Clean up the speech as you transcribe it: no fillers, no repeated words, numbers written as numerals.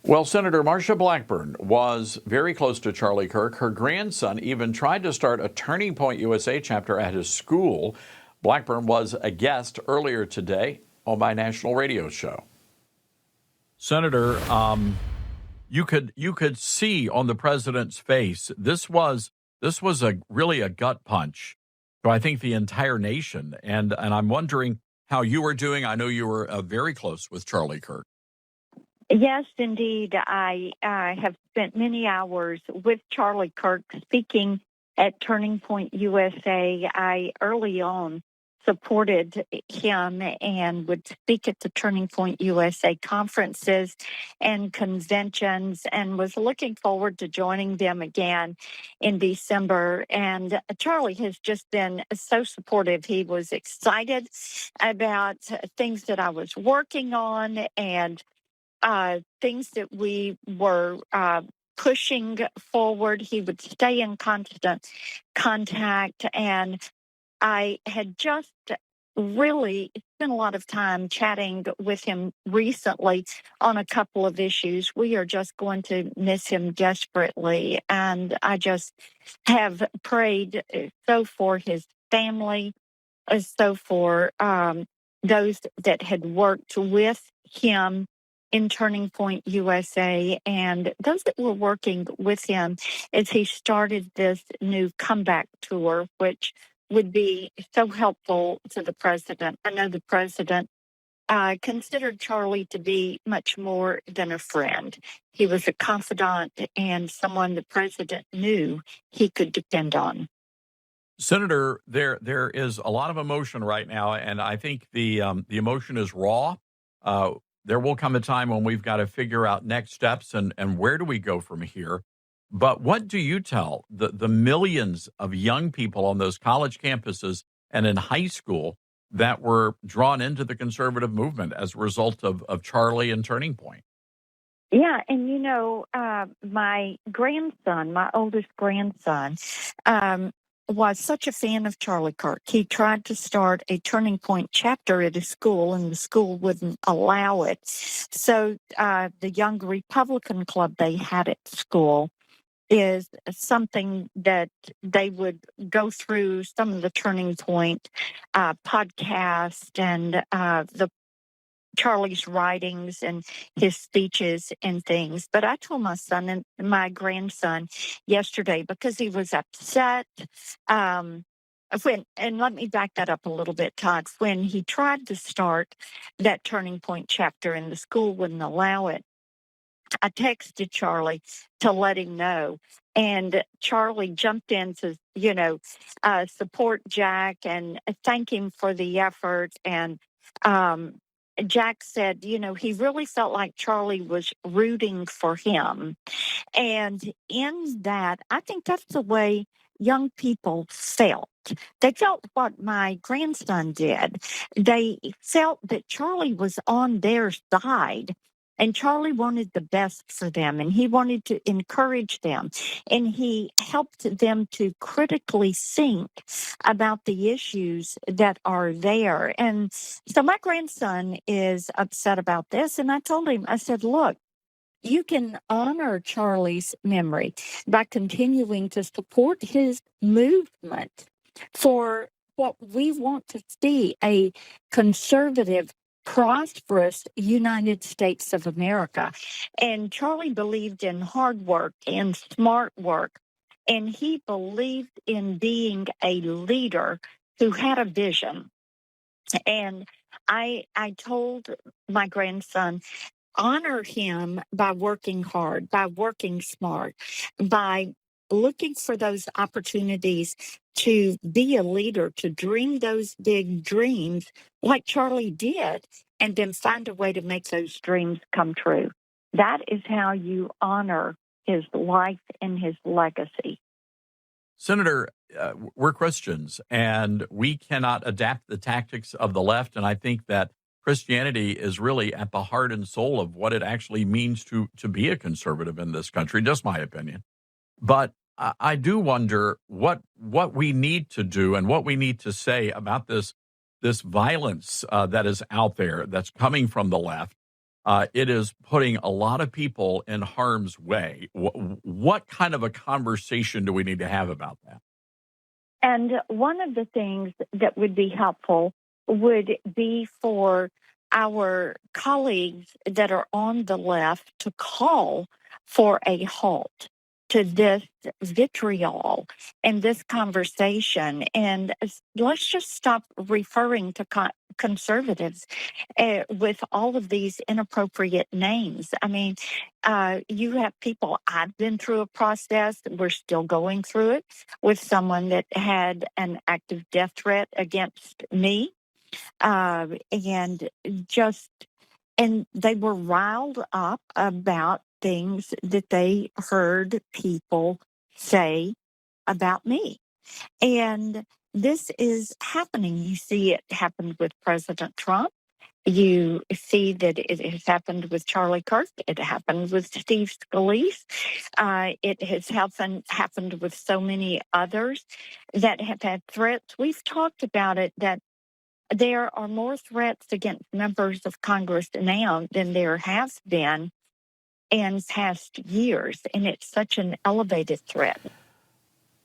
Well, Senator Marsha Blackburn was very close to Charlie Kirk. Her grandson even tried to start a Turning Point USA chapter at his school. Blackburn was a guest earlier today on my national radio show. Senator, you could see on the president's face this was a really a gut punch to I think the entire nation, and I'm wondering how you were doing. I know you were very close with Charlie Kirk. Yes, indeed. I have spent many hours with Charlie Kirk speaking at Turning Point USA. I early on supported him and would speak at the Turning Point USA conferences and conventions and was looking forward to joining them again in December. And Charlie has just been so supportive. He was excited about things that I was working on and things that we were pushing forward. He would stay in constant contact. And I had just really spent a lot of time chatting with him recently on a couple of issues. We are just going to miss him desperately. And I just have prayed so for his family, so for those that had worked with him in Turning Point USA and those that were working with him as he started this new comeback tour, which would be so helpful to the president. I know the president considered Charlie to be much more than a friend. He was a confidant and someone the president knew he could depend on. Senator, there is a lot of emotion right now, and I think the emotion is raw. There will come a time when we've got to figure out next steps and where do we go from here. But what do you tell the millions of young people on those college campuses and in high school that were drawn into the conservative movement as a result of Charlie and Turning Point? Yeah, and my grandson, my oldest grandson, was such a fan of Charlie Kirk. He tried to start a Turning Point chapter at his school, and the school wouldn't allow it. So the Young Republican Club they had at school is something that they would go through some of the Turning Point podcast and the Charlie's writings and his speeches and things. But I told my son and my grandson yesterday because he was upset. Um, and let me back that up a little bit, Todd. When he tried to start that Turning Point chapter and the school wouldn't allow it, I texted Charlie to let him know. And Charlie jumped in to, support Jack and thank him for the effort. And um, Jack said, he really felt like Charlie was rooting for him. And in that, I think that's the way young people felt. They felt what my grandson did. They felt that Charlie was on their side. And Charlie wanted the best for them, and he wanted to encourage them, and he helped them to critically think about the issues that are there. And so my grandson is upset about this, and I told him, I said, look, you can honor Charlie's memory by continuing to support his movement for what we want to see a conservative, prosperous United States of America. And Charlie believed in hard work and smart work, and he believed in being a leader who had a vision. And I told my grandson, honor him by working hard, by working smart, by looking for those opportunities to be a leader, to dream those big dreams like Charlie did, and then find a way to make those dreams come true. That is how you honor his life and his legacy. Senator, we're Christians, and we cannot adapt the tactics of the left. And I think that Christianity is really at the heart and soul of what it actually means to be a conservative in this country. Just my opinion. But I do wonder what we need to do and what we need to say about this violence that is out there that's coming from the left. it is putting a lot of people in harm's way. What kind of a conversation do we need to have about that? And one of the things that would be helpful would be for our colleagues that are on the left to call for a halt to this vitriol and this conversation. And let's just stop referring to conservatives with all of these inappropriate names. I mean, you have people, I've been through a process, we're still going through it with someone that had an active death threat against me. And just, and they were riled up about things that they heard people say about me. And this is happening. You see it happened with President Trump. You see that it has happened with Charlie Kirk. It happened with Steve Scalise. It has happened with so many others that have had threats. We've talked about it, that there are more threats against members of Congress now than there has been in past years, and it's such an elevated threat.